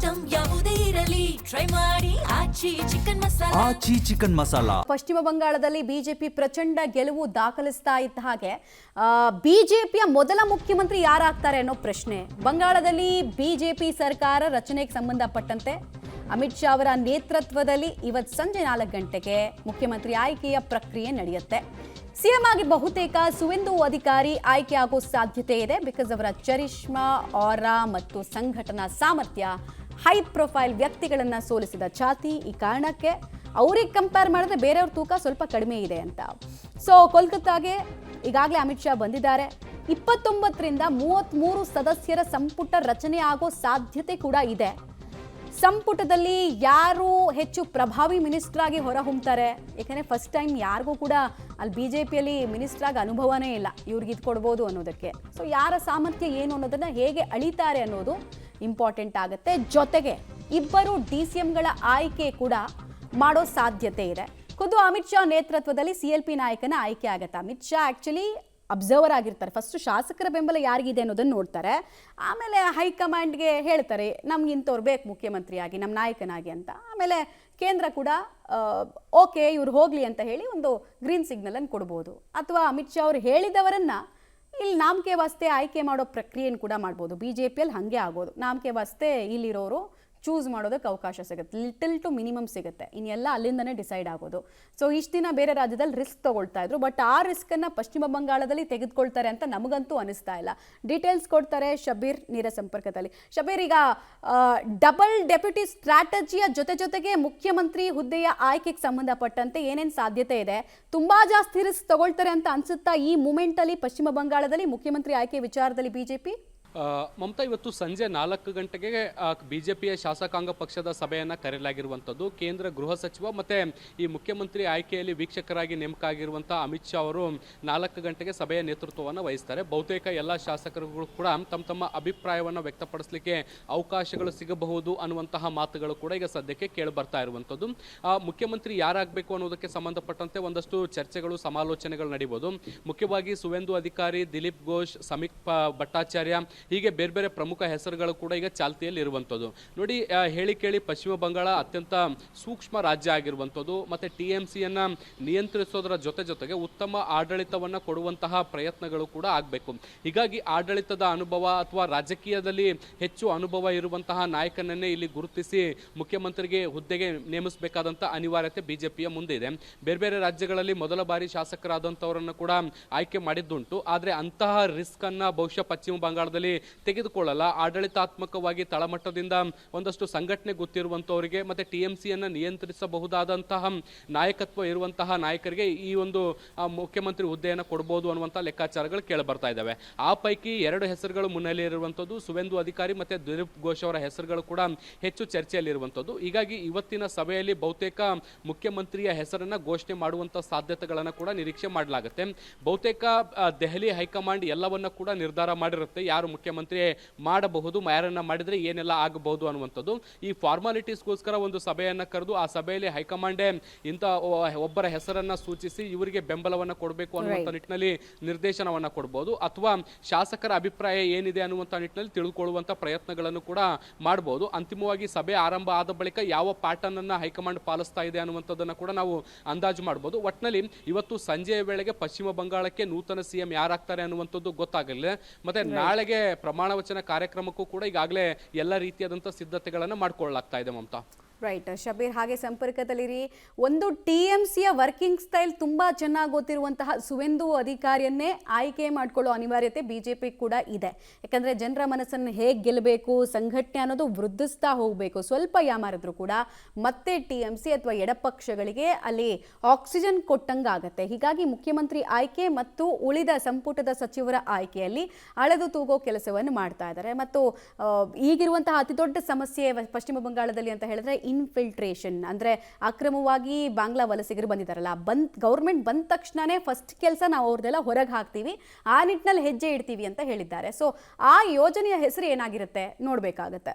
Item ಯಾವುದೇ ಇರಲಿ try ಮಾಡಿ ಆಚಿ ಚಿಕನ್ ಮಸಾಲಾ. ಪಶ್ಚಿಮ ಬಂಗಾಳದಲ್ಲಿ ಬಿಜೆಪಿ ಪ್ರಚಂಡ ಗೆಲುವು ದಾಖಲಿಸ್ತಾ ಇದ್ದ ಹಾಗೆ ಬಿಜೆಪಿಯ ಮೊದಲ ಮುಖ್ಯಮಂತ್ರಿ ಯಾರಾಗ್ತಾರೆ ಅನ್ನೋ ಪ್ರಶ್ನೆ. ಬಂಗಾಳದಲ್ಲಿ ಬಿಜೆಪಿ ಸರ್ಕಾರ ರಚನೆಗೆ ಸಂಬಂಧಪಟ್ಟಂತೆ ಅಮಿತ್ ಶಾ ಅವರ ನೇತೃತ್ವದಲ್ಲಿ ಇವತ್ತು ಸಂಜೆ 4 ಗಂಟೆಗೆ ಮುಖ್ಯಮಂತ್ರಿ ಆಯ್ಕೆಯ ಪ್ರಕ್ರಿಯೆ ನಡೆಯುತ್ತೆ. ಸಿಎಂ ಆಗಿ ಬಹುತೇಕ ಸುವೇಂದು ಅಧಿಕಾರಿ ಆಯ್ಕೆ ಆಗೋ ಸಾಧ್ಯತೆ ಇದೆ. ಬಿಕಾಸ್ ಅವರ ಚರಿಷ್ಮಾ, ಆರಾ ಮತ್ತು ಸಂಘಟನಾ ಸಾಮರ್ಥ್ಯ, ಹೈ ಪ್ರೊಫೈಲ್ ವ್ಯಕ್ತಿಗಳನ್ನು ಸೋಲಿಸಿದ ಛಾತಿ, ಈ ಕಾರಣಕ್ಕೆ ಅವ್ರಿಗೆ ಕಂಪೇರ್ ಮಾಡಿದ್ರೆ ಬೇರೆಯವ್ರ ತೂಕ ಸ್ವಲ್ಪ ಕಡಿಮೆ ಇದೆ ಅಂತ. ಸೊ ಕೋಲ್ಕತ್ತಾಗೆ ಈಗಾಗಲೇ ಅಮಿತ್ ಶಾ ಬಂದಿದ್ದಾರೆ. 29ರಿಂದ 33 ಸದಸ್ಯರ ಸಂಪುಟ ರಚನೆ ಆಗೋ ಸಾಧ್ಯತೆ ಕೂಡ ಇದೆ. ಸಂಪುಟದಲ್ಲಿ ಯಾರು ಹೆಚ್ಚು ಪ್ರಭಾವಿ ಮಿನಿಸ್ಟರ್ ಆಗಿ ಹೊರಹೊಮ್ತಾರೆ, ಯಾಕಂದರೆ ಫಸ್ಟ್ ಟೈಮ್ ಯಾರಿಗೂ ಕೂಡ ಅಲ್ಲಿ ಬಿಜೆಪಿಯಲ್ಲಿ ಮಿನಿಸ್ಟರ್ ಆಗಿ ಅನುಭವನೇ ಇಲ್ಲ, ಇವ್ರಿಗೆ ಇದು ಕೊಡ್ಬೋದು ಅನ್ನೋದಕ್ಕೆ. ಸೊ ಯಾರ ಸಾಮರ್ಥ್ಯ ಏನು ಅನ್ನೋದನ್ನ ಹೇಗೆ ಅಳಿತಾರೆ ಅನ್ನೋದು ಇಂಪಾರ್ಟೆಂಟ್ ಆಗುತ್ತೆ. ಜೊತೆಗೆ ಇಬ್ಬರು DCMಗಳ ಆಯ್ಕೆ ಕೂಡ ಮಾಡೋ ಸಾಧ್ಯತೆ ಇದೆ. ಖುದ್ದು ಅಮಿತ್ ಶಾ ನೇತೃತ್ವದಲ್ಲಿ CLP ನಾಯಕನ ಆಯ್ಕೆ ಆಗುತ್ತೆ. ಅಮಿತ್ ಶಾ ಆ್ಯಕ್ಚುಲಿ ಅಬ್ಸರ್ವರ್ ಆಗಿರ್ತಾರೆ. ಫಸ್ಟ್ ಶಾಸಕರ ಬೆಂಬಲ ಯಾರಿಗಿದೆ ಅನ್ನೋದನ್ನು ನೋಡ್ತಾರೆ, ಆಮೇಲೆ ಹೈಕಮಾಂಡ್ಗೆ ಹೇಳ್ತಾರೆ ನಮ್ಗೆ ಇಂಥವ್ರು ಬೇಕು ಮುಖ್ಯಮಂತ್ರಿಯಾಗಿ, ನಮ್ಮ ನಾಯಕನಾಗಿ ಅಂತ. ಆಮೇಲೆ ಕೇಂದ್ರ ಕೂಡ ಓಕೆ ಇವ್ರು ಹೋಗಲಿ ಅಂತ ಹೇಳಿ ಒಂದು ಗ್ರೀನ್ ಸಿಗ್ನಲನ್ನು ಕೊಡ್ಬೋದು. ಅಥವಾ ಅಮಿತ್ ಶಾ ಅವರು ಹೇಳಿದವರನ್ನು ಇಲ್ಲಿ ನಾಮಕೆ ವಾಸ್ತೆ ಆಯ್ಕೆ ಮಾಡೋ ಪ್ರಕ್ರಿಯೆಯನ್ನು ಕೂಡ ಮಾಡ್ಬೋದು. BJPಯಲ್ಲಿ ಹಾಗೆ ಆಗೋದು, ನಾಮಕೆ ವಾಸ್ತೆ ಇಲ್ಲಿರೋರು ಚೂಸ್ ಮಾಡೋದಕ್ಕೆ ಅವಕಾಶ ಸಿಗುತ್ತೆ, ಲಿಟಲ್ ಟು ಮಿನಿಮಮ್ ಸಿಗುತ್ತೆ, ಇನ್ನೆಲ್ಲ ಅಲ್ಲಿಂದನೇ ಡಿಸೈಡ್ ಆಗೋದು. ಸೊ ಇಷ್ಟು ದಿನ ಬೇರೆ ರಾಜ್ಯದಲ್ಲಿ ರಿಸ್ಕ್ ತೊಗೊಳ್ತಾ ಇದ್ರು, ಬಟ್ ಆ ರಿಸ್ಕನ್ನು ಪಶ್ಚಿಮ ಬಂಗಾಳದಲ್ಲಿ ತೆಗೆದುಕೊಳ್ತಾರೆ ಅಂತ ನಮಗಂತೂ ಅನಿಸ್ತಾ ಇಲ್ಲ. ಡೀಟೇಲ್ಸ್ ಕೊಡ್ತಾರೆ ಶಬೀರ್ ನೇರ ಸಂಪರ್ಕದಲ್ಲಿ. ಶಬೀರ್, ಈಗ ಡಬಲ್ ಡೆಪ್ಯೂಟಿ ಸ್ಟ್ರಾಟಜಿಯ ಜೊತೆಗೆ ಮುಖ್ಯಮಂತ್ರಿ ಹುದ್ದೆಯ ಆಯ್ಕೆಗೆ ಸಂಬಂಧಪಟ್ಟಂತೆ ಏನೇನು ಸಾಧ್ಯತೆ ಇದೆ? ತುಂಬಾ ಜಾಸ್ತಿ ರಿಸ್ಕ್ ತಗೊಳ್ತಾರೆ ಅಂತ ಅನ್ಸುತ್ತಾ ಈ ಮೂಮೆಂಟಲ್ಲಿ ಪಶ್ಚಿಮ ಬಂಗಾಳದಲ್ಲಿ ಮುಖ್ಯಮಂತ್ರಿ ಆಯ್ಕೆ ವಿಚಾರದಲ್ಲಿ ಬಿಜೆಪಿ? ಮಮತಾ, ಇವತ್ತು ಸಂಜೆ 4 ಗಂಟೆಗೆ ಬಿಜೆಪಿಯ ಶಾಸಕಾಂಗ ಪಕ್ಷದ ಸಭೆಯನ್ನು ಕರೆಯಲಾಗಿರುವಂಥದ್ದು. ಕೇಂದ್ರ ಗೃಹ ಸಚಿವ ಮತ್ತು ಈ ಮುಖ್ಯಮಂತ್ರಿ ಆಯ್ಕೆಯಲ್ಲಿ ವೀಕ್ಷಕರಾಗಿ ನೇಮಕ ಆಗಿರುವಂಥ ಅಮಿತ್ ಶಾ ಅವರು 4 ಗಂಟೆಗೆ ಸಭೆಯ ನೇತೃತ್ವವನ್ನು ವಹಿಸ್ತಾರೆ. ಬಹುತೇಕ ಎಲ್ಲ ಶಾಸಕರುಗಳು ಕೂಡ ತಮ್ಮ ಅಭಿಪ್ರಾಯವನ್ನು ವ್ಯಕ್ತಪಡಿಸಲಿಕ್ಕೆ ಅವಕಾಶಗಳು ಸಿಗಬಹುದು ಅನ್ನುವಂತಹ ಮಾತುಗಳು ಕೂಡ ಈಗ ಸದ್ಯಕ್ಕೆ ಕೇಳಿ ಬರ್ತಾ ಇರುವಂಥದ್ದು. ಮುಖ್ಯಮಂತ್ರಿ ಯಾರಾಗಬೇಕು ಅನ್ನೋದಕ್ಕೆ ಸಂಬಂಧಪಟ್ಟಂತೆ ಒಂದಷ್ಟು ಚರ್ಚೆಗಳು, ಸಮಾಲೋಚನೆಗಳು ನಡೀಬೋದು. ಮುಖ್ಯವಾಗಿ ಸುವೇಂದು ಅಧಿಕಾರಿ, ದಿಲೀಪ್ ಘೋಷ್, ಸಮೀಕ್ ಭಟ್ಟಾಚಾರ್ಯ, ಹೀಗೆ ಬೇರೆ ಬೇರೆ ಪ್ರಮುಖ ಹೆಸರುಗಳು ಕೂಡ ಈಗ ಚಾಲ್ತಿಯಲ್ಲಿ ಇರುವಂಥದ್ದು. ನೋಡಿ, ಹೇಳಿ ಕೇಳಿ ಪಶ್ಚಿಮ ಬಂಗಾಳ ಅತ್ಯಂತ ಸೂಕ್ಷ್ಮ ರಾಜ್ಯ ಆಗಿರುವಂಥದ್ದು. ಮತ್ತು TMCಯನ್ನು ನಿಯಂತ್ರಿಸೋದರ ಜೊತೆಗೆ ಉತ್ತಮ ಆಡಳಿತವನ್ನು ಕೊಡುವಂತಹ ಪ್ರಯತ್ನಗಳು ಕೂಡ ಆಗಬೇಕು. ಹೀಗಾಗಿ ಆಡಳಿತದ ಅನುಭವ ಅಥವಾ ರಾಜಕೀಯದಲ್ಲಿ ಹೆಚ್ಚು ಅನುಭವ ಇರುವಂತಹ ನಾಯಕನನ್ನೇ ಇಲ್ಲಿ ಗುರುತಿಸಿ ಮುಖ್ಯಮಂತ್ರಿಗೆ ಹುದ್ದೆಗೆ ನೇಮಿಸಬೇಕಾದಂಥ ಅನಿವಾರ್ಯತೆ ಬಿಜೆಪಿಯ ಮುಂದೆ ಇದೆ. ಬೇರೆ ಬೇರೆ ರಾಜ್ಯಗಳಲ್ಲಿ ಮೊದಲ ಬಾರಿ ಶಾಸಕರಾದಂಥವರನ್ನು ಕೂಡ ಆಯ್ಕೆ ಮಾಡಿದ್ದುಂಟು. ಆದರೆ ಅಂತಹ ರಿಸ್ಕ್ ಅನ್ನು ಬಹುಶಃ ಪಶ್ಚಿಮ ಬಂಗಾಳದಲ್ಲಿ ತೆಗೆದುಕೊಳ್ಳಲ್ಲ. ಆಡಳಿತಾತ್ಮಕವಾಗಿ ತಳಮಟ್ಟದಿಂದ ಒಂದಷ್ಟು ಸಂಘಟನೆ ಗೊತ್ತಿರುವಂತವರಿಗೆ ಮತ್ತೆ TMCಯನ್ನು ನಿಯಂತ್ರಿಸಬಹುದಾದಂತಹ ನಾಯಕತ್ವ ಇರುವಂತಹ ನಾಯಕರಿಗೆ ಈ ಒಂದು ಮುಖ್ಯಮಂತ್ರಿ ಹುದ್ದೆಯನ್ನು ಕೊಡಬಹುದು ಅನ್ನುವಂಥ ಲೆಕ್ಕಾಚಾರಗಳು ಕೇಳಿ ಬರ್ತಾ ಇದ್ದಾವೆ. ಆ ಪೈಕಿ 2 ಹೆಸರುಗಳು ಮುನ್ನೆಲೆ ಇರುವಂಥದ್ದು, ಸುವೇಂದು ಅಧಿಕಾರಿ ಮತ್ತು ದಿಲೀಪ್ ಘೋಷ್ ಅವರ ಹೆಸರುಗಳು ಕೂಡ ಹೆಚ್ಚು ಚರ್ಚೆಯಲ್ಲಿರುವಂಥದ್ದು. ಹೀಗಾಗಿ ಇವತ್ತಿನ ಸಭೆಯಲ್ಲಿ ಬಹುತೇಕ ಮುಖ್ಯಮಂತ್ರಿಯ ಹೆಸರನ್ನು ಘೋಷಣೆ ಮಾಡುವಂಥ ಸಾಧ್ಯತೆಗಳನ್ನು ಕೂಡ ನಿರೀಕ್ಷೆ ಮಾಡಲಾಗುತ್ತೆ. ಬಹುತೇಕ ದೆಹಲಿ ಹೈಕಮಾಂಡ್ ಎಲ್ಲವನ್ನ ಕೂಡ ನಿರ್ಧಾರ ಮಾಡಿರುತ್ತೆ, ಯಾರು ಮುಖ್ಯಮಂತ್ರಿ ಮಾಡಬಹುದು, ಯಾರನ್ನ ಮಾಡಿದ್ರೆ ಏನೆಲ್ಲ ಆಗಬಹುದು ಅನ್ನುವಂಥದ್ದು. ಈ ಫಾರ್ಮಾಲಿಟೀಸ್ಗೋಸ್ಕರ ಒಂದು ಸಭೆಯನ್ನು ಕರೆದು ಆ ಸಭೆಯಲ್ಲಿ ಹೈಕಮಾಂಡೇ ಇಂಥ ಒಬ್ಬರ ಹೆಸರನ್ನ ಸೂಚಿಸಿ ಇವರಿಗೆ ಬೆಂಬಲವನ್ನು ಕೊಡಬೇಕು ಅನ್ನುವಂಥ ನಿಟ್ಟಿನಲ್ಲಿ ನಿರ್ದೇಶನವನ್ನು ಕೊಡಬಹುದು, ಅಥವಾ ಶಾಸಕರ ಅಭಿಪ್ರಾಯ ಏನಿದೆ ಅನ್ನುವಂಥ ನಿಟ್ಟಿನಲ್ಲಿ ತಿಳ್ಕೊಳ್ಳುವಂಥ ಪ್ರಯತ್ನಗಳನ್ನು ಕೂಡ ಮಾಡಬಹುದು. ಅಂತಿಮವಾಗಿ ಸಭೆ ಆರಂಭ ಆದ ಬಳಿಕ ಯಾವ ಪ್ಯಾಟರ್ನ್ ಅನ್ನ ಹೈಕಮಾಂಡ್ ಪಾಲಿಸ್ತಾ ಇದೆ ಅನ್ನುವಂಥದ್ದನ್ನು ಕೂಡ ನಾವು ಅಂದಾಜು ಮಾಡಬಹುದು. ಒಟ್ಟಿನಲ್ಲಿ ಇವತ್ತು ಸಂಜೆಯ ವೇಳೆಗೆ ಪಶ್ಚಿಮ ಬಂಗಾಳಕ್ಕೆ ನೂತನ CM ಯಾರಾಗ್ತಾರೆ ಅನ್ನುವಂಥದ್ದು ಗೊತ್ತಾಗಲಿದೆ. ಮತ್ತೆ ನಾಳೆಗೆ ಪ್ರಮಾಣ ವಚನ ಕಾರ್ಯಕ್ರಮಕ್ಕೂ ಕೂಡ ಈಗಾಗಲೇ ಎಲ್ಲ ರೀತಿಯಾದಂಥ ಸಿದ್ಧತೆಗಳನ್ನು ಮಾಡಿಕೊಳ್ಳಲಾಗ್ತಾ ಇದೆ. ಮಮತಾ, ರೈಟ್. ಶಬೀರ್, ಹಾಗೆ ಸಂಪರ್ಕದಲ್ಲಿರಿ. ಒಂದು TMCಯ ವರ್ಕಿಂಗ್ ಸ್ಟೈಲ್ ತುಂಬಾ ಚೆನ್ನಾಗಿ ಗೊತ್ತಿರುವಂತಹ ಸುವೇಂದು ಅಧಿಕಾರಿಯನ್ನೇ ಆಯ್ಕೆ ಮಾಡಿಕೊಳ್ಳೋ ಅನಿವಾರ್ಯತೆ ಬಿಜೆಪಿ ಕೂಡ ಇದೆ. ಯಾಕಂದ್ರೆ ಜನರ ಮನಸ್ಸನ್ನು ಹೇಗೆ ಗೆಲ್ಲಬೇಕು, ಸಂಘಟನೆ ಅನ್ನೋದು ವೃದ್ಧಿಸ್ತಾ ಹೋಗಬೇಕು. ಸ್ವಲ್ಪ ಯಾಮಾರಿದ್ರು ಕೂಡ ಮತ್ತೆ TMC ಅಥವಾ ಎಡಪಕ್ಷಗಳಿಗೆ ಅಲ್ಲಿ ಆಕ್ಸಿಜನ್ ಕೊಟ್ಟಂಗಾಗತ್ತೆ. ಹೀಗಾಗಿ ಮುಖ್ಯಮಂತ್ರಿ ಆಯ್ಕೆ ಮತ್ತು ಉಳಿದ ಸಂಪುಟದ ಸಚಿವರ ಆಯ್ಕೆಯಲ್ಲಿ ಅಳೆದು ತೂಗೋ ಕೆಲಸವನ್ನು ಮಾಡ್ತಾ ಇದ್ದಾರೆ. ಮತ್ತು ಈಗಿರುವಂತಹ ಅತಿ ದೊಡ್ಡ ಸಮಸ್ಯೆ ಪಶ್ಚಿಮ ಬಂಗಾಳದಲ್ಲಿ ಅಂತ ಹೇಳಿದ್ರೆ ಇನ್ಫಿಲ್ಟ್ರೇಷನ್, ಅಂದರೆ ಅಕ್ರಮವಾಗಿ ಬಾಂಗ್ಲಾ ವಲಸಿಗರು ಬಂದಿದ್ದಾರಲ್ಲ, ಗೌರ್ಮೆಂಟ್ ಬಂದ ತಕ್ಷಣನೇ ಫಸ್ಟ್ ಕೆಲಸ ನಾವು ಅವ್ರದ್ದೆಲ್ಲ ಹೊರಗೆ ಹಾಕ್ತೀವಿ, ಆ ನಿಟ್ಟಿನಲ್ಲಿ ಹೆಜ್ಜೆ ಇಡ್ತೀವಿ ಅಂತ ಹೇಳಿದ್ದಾರೆ. ಸೊ ಆ ಯೋಜನೆಯ ಹೆಸರು ಏನಾಗಿರುತ್ತೆ ನೋಡಬೇಕಾಗತ್ತೆ.